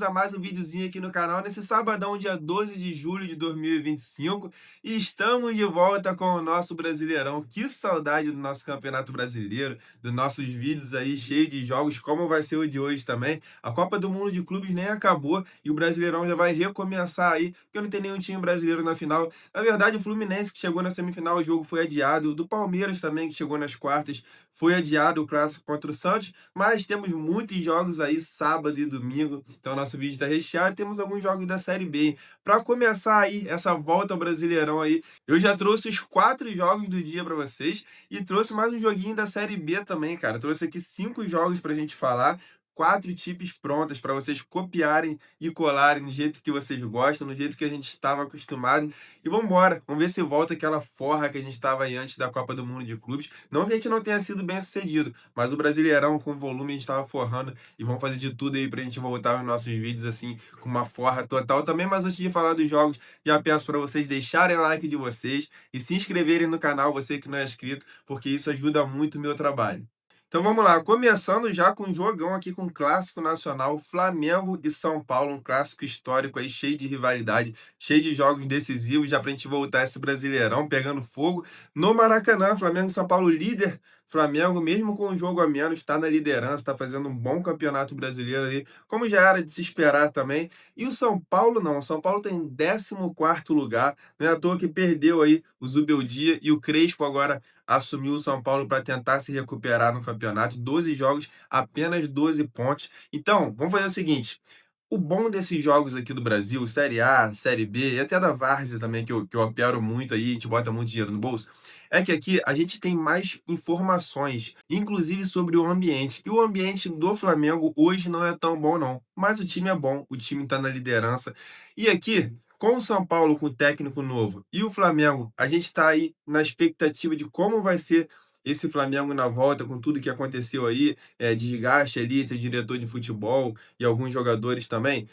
A mais um videozinho aqui no canal nesse sabadão, dia 12 de julho de 2025, e estamos de volta com o nosso Brasileirão. Que saudade do nosso Campeonato Brasileiro, dos nossos vídeos aí cheios de jogos, como vai ser o de hoje também. A Copa do Mundo de Clubes nem acabou e o Brasileirão já vai recomeçar aí, porque não tem nenhum time brasileiro na final. Na verdade, o Fluminense que chegou na semifinal, o jogo foi adiado, o do Palmeiras também que chegou nas quartas, foi adiado o clássico contra o Santos, mas temos muitos jogos aí sábado e domingo, então nosso vídeo está recheado. Temos alguns jogos da Série B. Para começar aí essa volta ao Brasileirão aí, eu já trouxe os 4 jogos do dia para vocês e trouxe mais um joguinho da Série B também, cara. Trouxe aqui 5 jogos para a gente falar. 4 tipos prontas para vocês copiarem e colarem do jeito que vocês gostam, do jeito que a gente estava acostumado. E vamos embora, vamos ver se volta aquela forra que a gente estava aí antes da Copa do Mundo de Clubes. Não que a gente não tenha sido bem sucedido, mas o Brasileirão com volume a gente estava forrando e vamos fazer de tudo aí pra gente voltar os nossos vídeos assim com uma forra total também. Mas antes de falar dos jogos, já peço para vocês deixarem o like de vocês e se inscreverem no canal, você que não é inscrito, porque isso ajuda muito o meu trabalho. Então vamos lá, começando já com um jogão aqui com um clássico nacional, Flamengo e São Paulo, um clássico histórico aí, cheio de rivalidade, cheio de jogos decisivos, já pra gente voltar esse Brasileirão pegando fogo no Maracanã. Flamengo e São Paulo líder. Flamengo, mesmo com um jogo a menos, está na liderança, está fazendo um bom campeonato brasileiro aí, como já era de se esperar também. E o São Paulo não, o São Paulo tem 14º lugar, não é à toa que perdeu aí o Zubeldia e o Crespo agora assumiu o São Paulo para tentar se recuperar no campeonato. 12 jogos, apenas 12 pontos. Então, vamos fazer o seguinte: o bom desses jogos aqui do Brasil, Série A, Série B e até da Várzea também, que eu opero muito aí, a gente bota muito dinheiro no bolso, é que aqui a gente tem mais informações, inclusive sobre o ambiente. E o ambiente do Flamengo hoje não é tão bom, não. Mas o time é bom, o time está na liderança. E aqui, com o São Paulo com técnico novo e o Flamengo, a gente está aí na expectativa de como vai ser esse Flamengo na volta, com tudo que aconteceu aí, desgaste ali entre diretor de futebol e alguns jogadores também.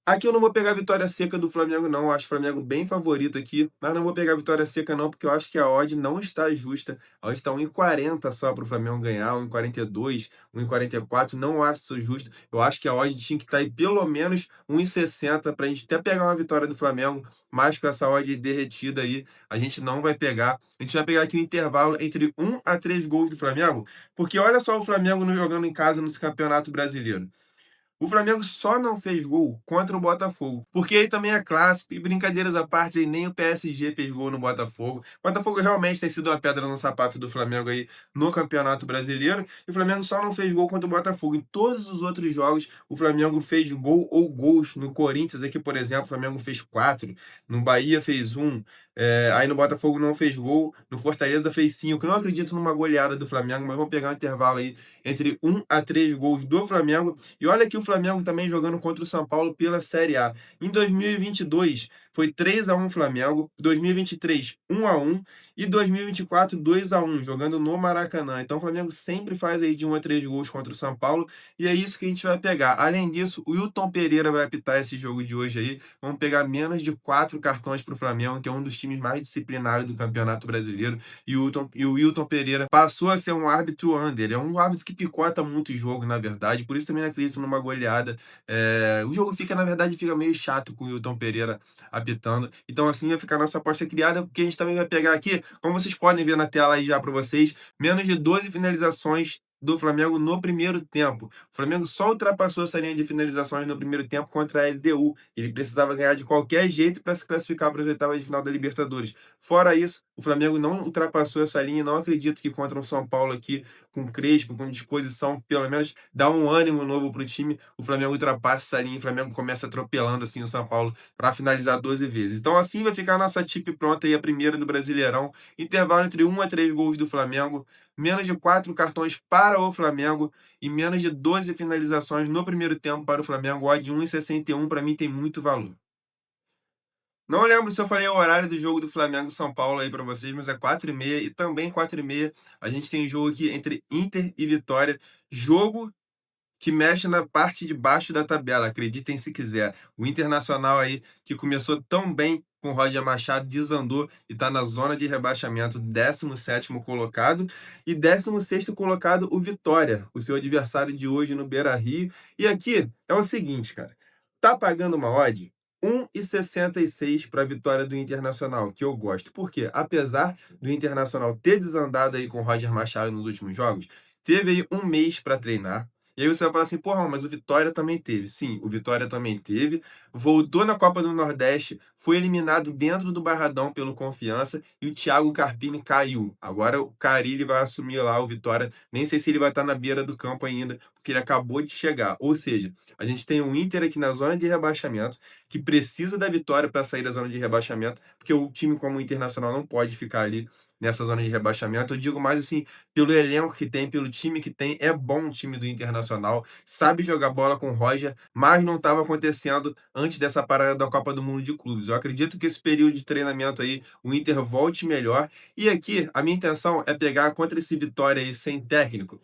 Aqui eu não vou pegar a vitória seca do Flamengo, não. Eu acho o Flamengo bem favorito aqui, mas não vou pegar a vitória seca, não, porque eu acho que a odd não está justa. A odd está 1,40 só para o Flamengo ganhar, 1,42, 1,44. Não acho isso justo. Eu acho que a odd tinha que estar aí pelo menos 1,60 para a gente até pegar uma vitória do Flamengo, mas com essa odd derretida aí, a gente não vai pegar. A gente vai pegar aqui um intervalo entre 1 a 3 gols do Flamengo, porque olha só o Flamengo jogando em casa nesse Campeonato Brasileiro. O Flamengo só não fez gol contra o Botafogo, porque aí também é clássico, e brincadeiras à parte, aí nem o PSG fez gol no Botafogo. O Botafogo realmente tem sido uma pedra no sapato do Flamengo aí no Campeonato Brasileiro, e o Flamengo só não fez gol contra o Botafogo. Em todos os outros jogos, o Flamengo fez gol ou gols. No Corinthians aqui, por exemplo, o Flamengo fez 4, no Bahia fez 1, aí no Botafogo não fez gol, no Fortaleza fez 5. Não acredito numa goleada do Flamengo, mas vamos pegar um intervalo aí entre 1 a 3 gols do Flamengo. E olha que o Flamengo também jogando contra o São Paulo pela Série A. Em 2022 foi 3-1 Flamengo, 2023 1-1 e 2024 2-1, jogando no Maracanã. Então o Flamengo sempre faz aí de 1 a 3 gols contra o São Paulo e é isso que a gente vai pegar. Além disso, o Wilton Pereira vai apitar esse jogo de hoje aí. Vamos pegar menos de 4 cartões para o Flamengo, que é um dos times mais disciplinados do Campeonato Brasileiro. E o Wilton Pereira passou a ser um árbitro under. Ele é um árbitro que picota muito o jogo, na verdade. Por isso também não acredito numa goleada. O jogo fica, na verdade, fica meio chato com o Wilton Pereira apitando. Então, assim vai ficar a nossa aposta criada, porque a gente também vai pegar aqui, como vocês podem ver na tela aí já para vocês, menos de 12 finalizações do Flamengo no primeiro tempo. O Flamengo só ultrapassou essa linha de finalizações no primeiro tempo contra a LDU. Ele precisava ganhar de qualquer jeito para se classificar para as oitavas de final da Libertadores. Fora isso, o Flamengo não ultrapassou essa linha. Não acredito que contra o São Paulo aqui, com Crespo, com disposição, pelo menos dá um ânimo novo para o time, o Flamengo ultrapassa essa linha e o Flamengo começa atropelando assim o São Paulo para finalizar 12 vezes. Então assim vai ficar a nossa tip pronta aí, a primeira do Brasileirão. Intervalo entre 1 a 3 gols do Flamengo, menos de 4 cartões para o Flamengo e menos de 12 finalizações no primeiro tempo para o Flamengo. Odd de 1,61 para mim tem muito valor. Não lembro se eu falei o horário do jogo do Flamengo e São Paulo aí para vocês, mas é 4h30 e também 4h30 a gente tem jogo aqui entre Inter e Vitória. Jogo que mexe na parte de baixo da tabela, acreditem se quiser. O Internacional aí, que começou tão bem com o Roger Machado, desandou e está na zona de rebaixamento, 17º colocado. E 16º colocado, o Vitória, o seu adversário de hoje no Beira-Rio. E aqui é o seguinte, cara. Tá pagando uma odd 1,66 para a vitória do Internacional, que eu gosto. Por quê? Apesar do Internacional ter desandado aí com o Roger Machado nos últimos jogos, teve aí um mês para treinar. E aí você vai falar assim, porra, mas o Vitória também teve. Sim, o Vitória também teve. Voltou na Copa do Nordeste, foi eliminado dentro do Barradão pelo Confiança e o Thiago Carpini caiu. Agora o Carille vai assumir lá o Vitória. Nem sei se ele vai estar na beira do campo ainda, porque ele acabou de chegar. Ou seja, a gente tem um Inter aqui na zona de rebaixamento, que precisa da vitória para sair da zona de rebaixamento, porque o time como o Internacional não pode ficar ali nessa zona de rebaixamento. Eu digo mais assim, pelo elenco que tem, pelo time que tem, é bom o time do Internacional, sabe jogar bola com o Roger, mas não estava acontecendo antes dessa parada da Copa do Mundo de Clubes. Eu acredito que esse período de treinamento aí, o Inter volte melhor. E aqui, a minha intenção é pegar contra esse Vitória aí sem técnico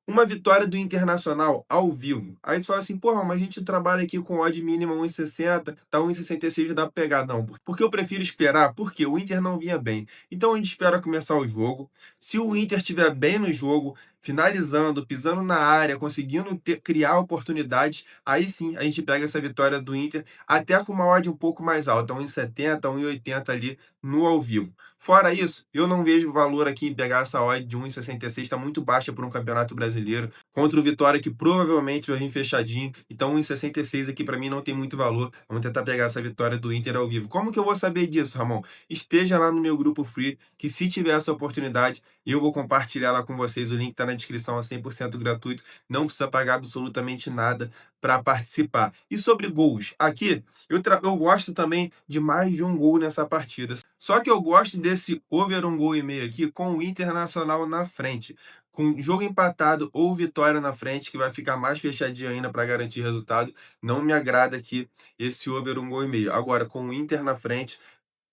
uma vitória do Internacional ao vivo. Aí tu fala assim, porra, mas a gente trabalha aqui com odd mínima 1,60, tá 1,66 já dá pra pegar. Não, porque eu prefiro esperar, porque o Inter não vinha bem. Então a gente espera começar o jogo. Se o Inter estiver bem no jogo, finalizando, pisando na área, conseguindo criar oportunidades, aí sim a gente pega essa vitória do Inter, até com uma odd um pouco mais alta, 1,70, 1,80 ali no ao vivo. Fora isso, eu não vejo valor aqui em pegar essa odd de 1,66, está muito baixa para um campeonato brasileiro, contra o Vitória que provavelmente vai vir fechadinho, então 1,66 aqui para mim não tem muito valor. Vamos tentar pegar essa vitória do Inter ao vivo. Como que eu vou saber disso, Ramon? Esteja lá no meu grupo free, que se tiver essa oportunidade, eu vou compartilhar lá com vocês. O link está na descrição, é 100% gratuito, não precisa pagar absolutamente nada para participar. E sobre gols, aqui eu gosto também de mais de um gol nessa partida. Só que eu gosto desse over um gol e meio aqui com o Internacional na frente. Com jogo empatado ou vitória na frente, que vai ficar mais fechadinho ainda para garantir resultado. Não me agrada aqui esse over um gol e meio. Agora, com o Inter na frente,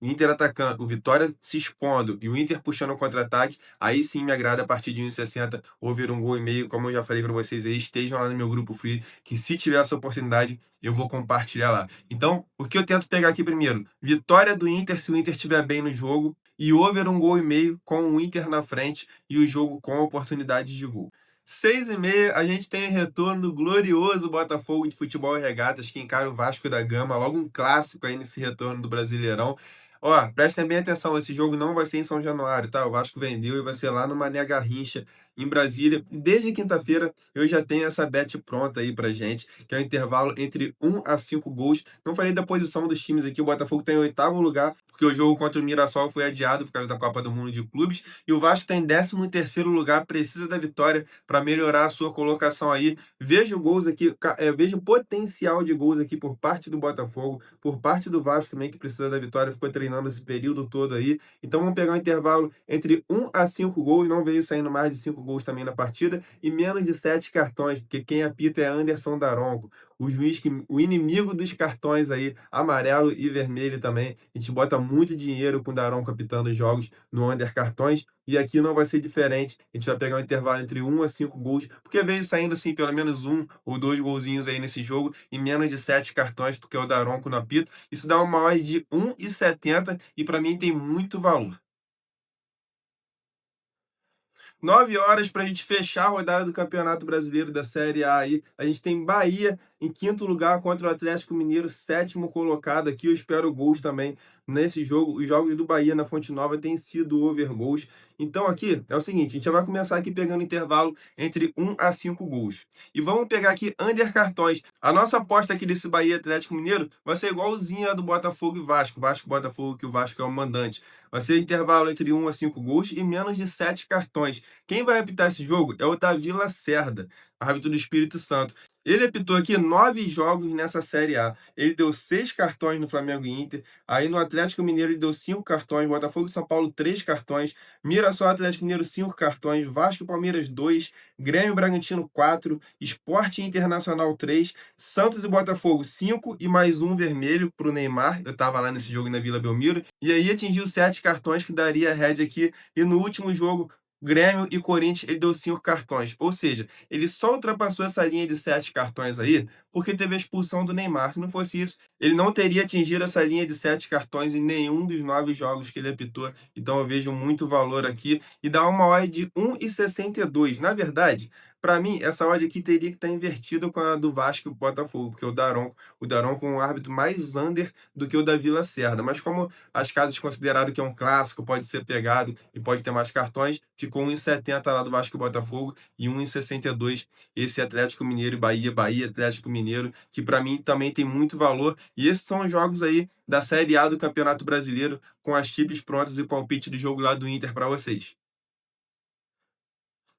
o Inter atacando, o Vitória se expondo e o Inter puxando o contra-ataque, aí sim me agrada a partir de 1,60 ou ver um gol e meio, como eu já falei para vocês aí, estejam lá no meu grupo free, que se tiver essa oportunidade, eu vou compartilhar lá. Então, o que eu tento pegar aqui primeiro? Vitória do Inter, se o Inter estiver bem no jogo, e over um gol e meio com o Inter na frente e o jogo com oportunidade de gol. 6h30, a gente tem o retorno do glorioso Botafogo de Futebol e Regatas, que encara o Vasco da Gama, logo um clássico aí nesse retorno do Brasileirão. Ó, prestem bem atenção, esse jogo não vai ser em São Januário, tá? O Vasco vendeu e vai ser lá no Mané Garrincha, em Brasília. E desde quinta-feira eu já tenho essa bet pronta aí pra gente, que é o intervalo entre 1 a 5 gols. Não falei da posição dos times aqui, o Botafogo está em oitavo lugar, porque o jogo contra o Mirassol foi adiado por causa da Copa do Mundo de Clubes, e o Vasco está em 13º lugar, precisa da vitória para melhorar a sua colocação aí. Vejo gols aqui, vejo potencial de gols aqui por parte do Botafogo, por parte do Vasco também, que precisa da vitória, ficou treinando esse período todo aí. Então vamos pegar um intervalo entre 1 a 5 gols, não veio saindo mais de 5 gols também na partida, e menos de 7 cartões, porque quem apita é Anderson Daronco, o juiz o inimigo dos cartões aí, amarelo e vermelho também. A gente bota muito dinheiro com o Daronco apitando os jogos no Under Cartões, e aqui não vai ser diferente. A gente vai pegar um intervalo entre 1 a 5 gols, porque veio saindo assim pelo menos 1 ou 2 golzinhos aí nesse jogo, e menos de 7 cartões, porque é o Daronco no apito. Isso dá uma odd de 1,70 e para mim tem muito valor. 9 horas para a gente fechar a rodada do Campeonato Brasileiro da Série A aí. A gente tem Bahia em quinto lugar contra o Atlético Mineiro, sétimo colocado aqui. Eu espero gols também nesse jogo. Os jogos do Bahia na Fonte Nova têm sido over gols. Então aqui é o seguinte, a gente já vai começar aqui pegando intervalo entre 1 a 5 gols. E vamos pegar aqui under cartões. A nossa aposta aqui desse Bahia Atlético Mineiro vai ser igualzinha a do Botafogo e Vasco. Vasco, Botafogo, que o Vasco é o mandante. Vai ser intervalo entre 1 a 5 gols e menos de 7 cartões. Quem vai apitar esse jogo é o Davi Lacerda, árbitro do Espírito Santo. Ele apitou aqui 9 jogos nessa Série A. Ele deu 6 cartões no Flamengo e Inter. Aí no Atlético Mineiro ele deu 5 cartões. Botafogo e São Paulo, 3 cartões. Mirassol Atlético Mineiro, 5 cartões. Vasco e Palmeiras, 2. Grêmio e Bragantino, 4. Sport Internacional, 3. Santos e Botafogo, 5 e mais um vermelho para o Neymar. Eu estava lá nesse jogo na Vila Belmiro. E aí atingiu 7 cartões, que daria a head aqui. E no último jogo, Grêmio e Corinthians, ele deu 5 cartões. Ou seja, ele só ultrapassou essa linha de 7 cartões aí porque teve a expulsão do Neymar. Se não fosse isso, ele não teria atingido essa linha de 7 cartões em nenhum dos 9 jogos que ele apitou. Então eu vejo muito valor aqui e dá uma odd de 1,62. Na verdade, Para mim, essa odd aqui teria que estar invertida com a do Vasco e o Botafogo, porque o Daronco é um árbitro mais under do que o da Vila Cerda. Mas como as casas consideraram que é um clássico, pode ser pegado e pode ter mais cartões, ficou 1,70 lá do Vasco e Botafogo e 1,62 esse Atlético Mineiro e Bahia, Bahia Atlético Mineiro, que para mim também tem muito valor. E esses são os jogos aí da Série A do Campeonato Brasileiro, com as tipos prontas e o palpite do jogo lá do Inter para vocês.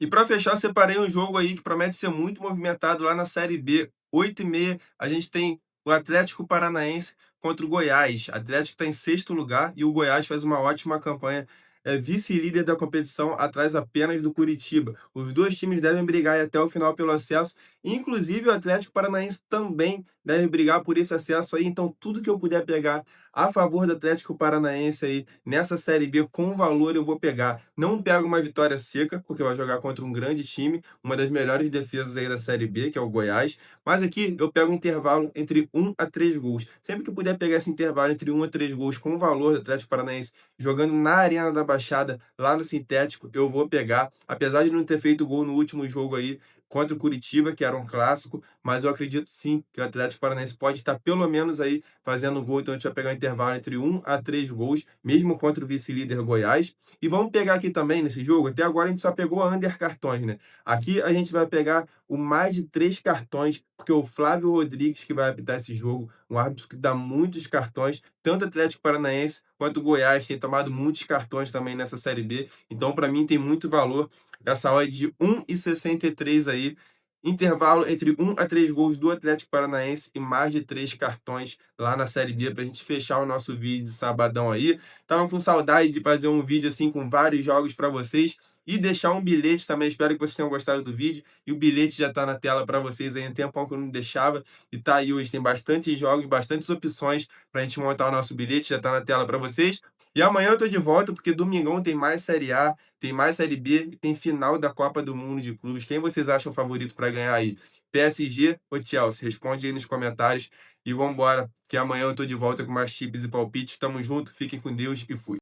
E para fechar, eu separei um jogo aí que promete ser muito movimentado lá na Série B. 8h30, a gente tem o Atlético Paranaense contra o Goiás. O Atlético está em sexto lugar e o Goiás faz uma ótima campanha. É vice-líder da competição, atrás apenas do Curitiba. Os dois times devem brigar aí até o final pelo acesso. Inclusive, o Atlético Paranaense também deve brigar por esse acesso aí. Então, tudo que eu puder pegar a favor do Atlético Paranaense aí nessa Série B com valor eu vou pegar. Não pego uma vitória seca, porque vai jogar contra um grande time, uma das melhores defesas aí da Série B, que é o Goiás. Mas aqui eu pego um intervalo entre 1 a 3 gols. Sempre que puder pegar esse intervalo entre 1 a 3 gols com valor do Atlético Paranaense jogando na Arena da Baixada, lá no sintético, eu vou pegar. Apesar de não ter feito gol no último jogo aí, contra o Curitiba, que era um clássico, mas eu acredito sim que o Atlético Paranaense pode estar pelo menos aí fazendo gol, então a gente vai pegar um intervalo entre 1 a 3 gols, mesmo contra o vice-líder Goiás. E vamos pegar aqui também nesse jogo, até agora a gente só pegou under cartões, né? Aqui a gente vai pegar o mais de 3 cartões, porque o Flávio Rodrigues que vai apitar esse jogo, um árbitro que dá muitos cartões, tanto o Atlético Paranaense quanto o Goiás tem tomado muitos cartões também nessa Série B, então para mim tem muito valor essa odd de 1,63 aí, intervalo entre 1 a 3 gols do Atlético Paranaense e mais de 3 cartões lá na Série B para a gente fechar o nosso vídeo de sabadão aí. Tava com saudade de fazer um vídeo assim com vários jogos para vocês e deixar um bilhete também. Espero que vocês tenham gostado do vídeo. E o bilhete já está na tela para vocês aí, um tempão que eu não deixava. E tá aí hoje, tem bastante jogos, bastantes opções para a gente montar o nosso bilhete, já está na tela para vocês. E amanhã eu tô de volta, porque domingão tem mais Série A, tem mais Série B e tem final da Copa do Mundo de Clubes. Quem vocês acham o favorito para ganhar aí? PSG ou Chelsea? Responde aí nos comentários. E vambora, que amanhã eu tô de volta com mais tips e palpites. Tamo junto, fiquem com Deus e fui.